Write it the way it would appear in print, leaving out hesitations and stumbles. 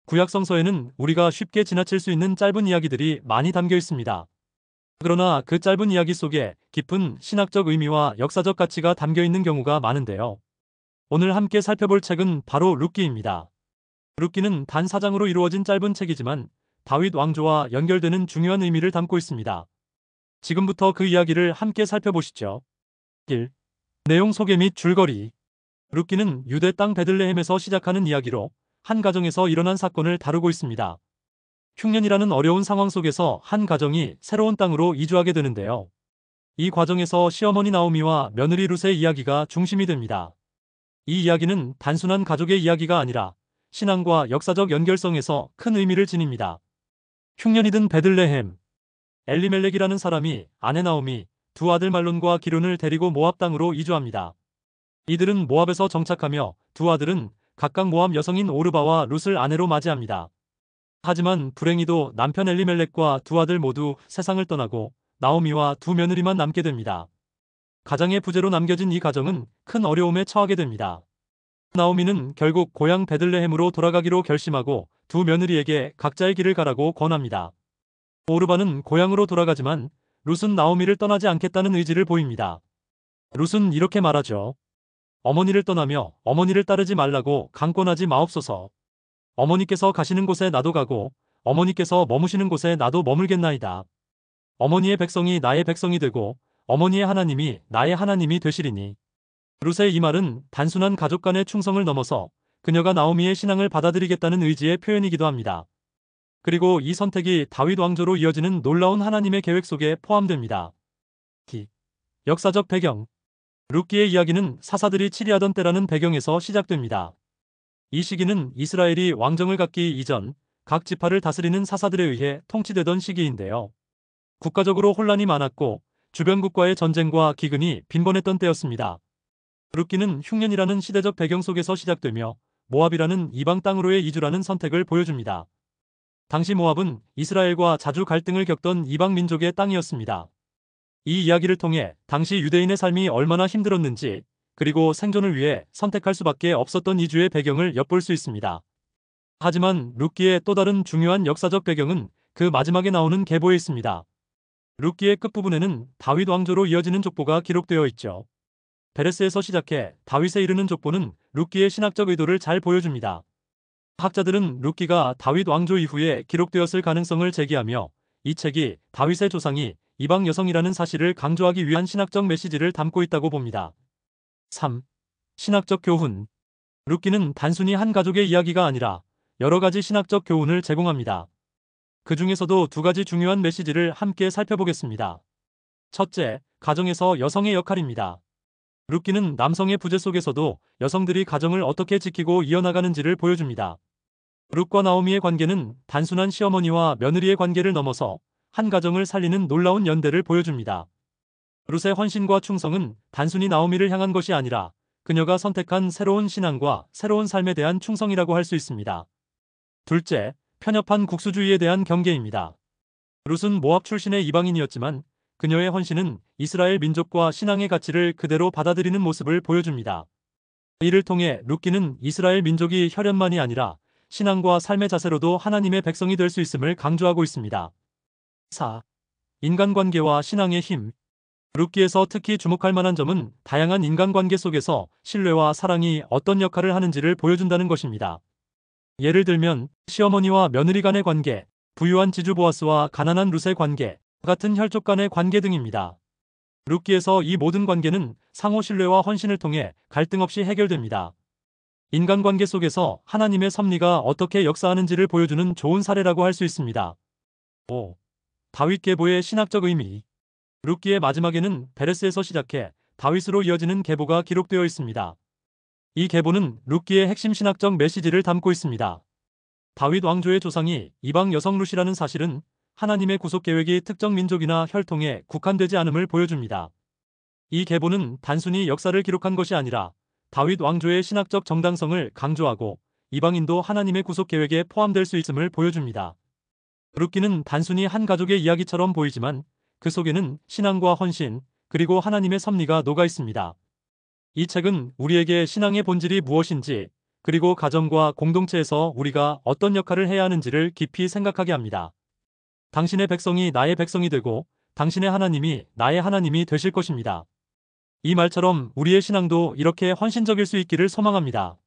구약 성서에는 우리가 쉽게 지나칠 수 있는 짧은 이야기들이 많이 담겨 있습니다. 그러나 그 짧은 이야기 속에 깊은 신학적 의미와 역사적 가치가 담겨 있는 경우가 많은데요. 오늘 함께 살펴볼 책은 바로 룻기입니다. 룻기는 단 4장으로 이루어진 짧은 책이지만 다윗 왕조와 연결되는 중요한 의미를 담고 있습니다. 지금부터 그 이야기를 함께 살펴보시죠. 1. 내용 소개 및 줄거리. 룻기는 유대 땅 베들레헴에서 시작하는 이야기로 한 가정에서 일어난 사건을 다루고 있습니다. 흉년이라는 어려운 상황 속에서 한 가정이 새로운 땅으로 이주하게 되는데요. 이 과정에서 시어머니 나오미와 며느리 룻의 이야기가 중심이 됩니다. 이 이야기는 단순한 가족의 이야기가 아니라 신앙과 역사적 연결성에서 큰 의미를 지닙니다. 흉년이 든 베들레헴. 엘리멜렉이라는 사람이 아내 나오미, 두 아들 말론과 기론을 데리고 모압 땅으로 이주합니다. 이들은 모압에서 정착하며 두 아들은 각각 모압 여성인 오르바와 룻을 아내로 맞이합니다. 하지만 불행히도 남편 엘리멜렉과 두 아들 모두 세상을 떠나고 나오미와 두 며느리만 남게 됩니다. 가장의 부재로 남겨진 이 가정은 큰 어려움에 처하게 됩니다. 나오미는 결국 고향 베들레헴으로 돌아가기로 결심하고 두 며느리에게 각자의 길을 가라고 권합니다. 오르바는 고향으로 돌아가지만 룻은 나오미를 떠나지 않겠다는 의지를 보입니다. 룻은 이렇게 말하죠. 어머니를 떠나며 어머니를 따르지 말라고 강권하지 마옵소서. 어머니께서 가시는 곳에 나도 가고 어머니께서 머무시는 곳에 나도 머물겠나이다. 어머니의 백성이 나의 백성이 되고 어머니의 하나님이 나의 하나님이 되시리니. 룻의 이 말은 단순한 가족 간의 충성을 넘어서 그녀가 나오미의 신앙을 받아들이겠다는 의지의 표현이기도 합니다. 그리고 이 선택이 다윗 왕조로 이어지는 놀라운 하나님의 계획 속에 포함됩니다. 역사적 배경. 룻기의 이야기는 사사들이 치리하던 때라는 배경에서 시작됩니다. 이 시기는 이스라엘이 왕정을 갖기 이전 각 지파를 다스리는 사사들에 의해 통치되던 시기인데요. 국가적으로 혼란이 많았고 주변국과의 전쟁과 기근이 빈번했던 때였습니다. 룻기는 흉년이라는 시대적 배경 속에서 시작되며 모압이라는 이방 땅으로의 이주라는 선택을 보여줍니다. 당시 모압은 이스라엘과 자주 갈등을 겪던 이방 민족의 땅이었습니다. 이 이야기를 통해 당시 유대인의 삶이 얼마나 힘들었는지 그리고 생존을 위해 선택할 수밖에 없었던 이주의 배경을 엿볼 수 있습니다. 하지만 룻기의 또 다른 중요한 역사적 배경은 그 마지막에 나오는 계보에 있습니다. 룻기의 끝부분에는 다윗 왕조로 이어지는 족보가 기록되어 있죠. 베레스에서 시작해 다윗에 이르는 족보는 룻기의 신학적 의도를 잘 보여줍니다. 학자들은 룻기가 다윗 왕조 이후에 기록되었을 가능성을 제기하며 이 책이 다윗의 조상이 이방 여성이라는 사실을 강조하기 위한 신학적 메시지를 담고 있다고 봅니다. 3. 신학적 교훈. 룻기는 단순히 한 가족의 이야기가 아니라 여러 가지 신학적 교훈을 제공합니다. 그 중에서도 두 가지 중요한 메시지를 함께 살펴보겠습니다. 첫째, 가정에서 여성의 역할입니다. 룻기는 남성의 부재 속에서도 여성들이 가정을 어떻게 지키고 이어나가는지를 보여줍니다. 룻과 나오미의 관계는 단순한 시어머니와 며느리의 관계를 넘어서 한 가정을 살리는 놀라운 연대를 보여줍니다. 룻의 헌신과 충성은 단순히 나오미를 향한 것이 아니라 그녀가 선택한 새로운 신앙과 새로운 삶에 대한 충성이라고 할 수 있습니다. 둘째, 편협한 국수주의에 대한 경계입니다. 룻은 모압 출신의 이방인이었지만 그녀의 헌신은 이스라엘 민족과 신앙의 가치를 그대로 받아들이는 모습을 보여줍니다. 이를 통해 룻기는 이스라엘 민족이 혈연만이 아니라 신앙과 삶의 자세로도 하나님의 백성이 될 수 있음을 강조하고 있습니다. 4. 인간관계와 신앙의 힘. 룻기에서 특히 주목할 만한 점은 다양한 인간관계 속에서 신뢰와 사랑이 어떤 역할을 하는지를 보여준다는 것입니다. 예를 들면 시어머니와 며느리 간의 관계, 부유한 지주 보아스와 가난한 룻의 관계, 같은 혈족 간의 관계 등입니다. 룻기에서 이 모든 관계는 상호 신뢰와 헌신을 통해 갈등 없이 해결됩니다. 인간관계 속에서 하나님의 섭리가 어떻게 역사하는지를 보여주는 좋은 사례라고 할 수 있습니다. 5. 다윗 계보의 신학적 의미. 룻기의 마지막에는 베레스에서 시작해 다윗으로 이어지는 계보가 기록되어 있습니다. 이 계보는 룻기의 핵심 신학적 메시지를 담고 있습니다. 다윗 왕조의 조상이 이방 여성 룻이라는 사실은 하나님의 구속 계획이 특정 민족이나 혈통에 국한되지 않음을 보여줍니다. 이 계보는 단순히 역사를 기록한 것이 아니라 다윗 왕조의 신학적 정당성을 강조하고 이방인도 하나님의 구속 계획에 포함될 수 있음을 보여줍니다. 룻기는 단순히 한 가족의 이야기처럼 보이지만 그 속에는 신앙과 헌신, 그리고 하나님의 섭리가 녹아 있습니다. 이 책은 우리에게 신앙의 본질이 무엇인지, 그리고 가정과 공동체에서 우리가 어떤 역할을 해야 하는지를 깊이 생각하게 합니다. 당신의 백성이 나의 백성이 되고 당신의 하나님이 나의 하나님이 되실 것입니다. 이 말처럼 우리의 신앙도 이렇게 헌신적일 수 있기를 소망합니다.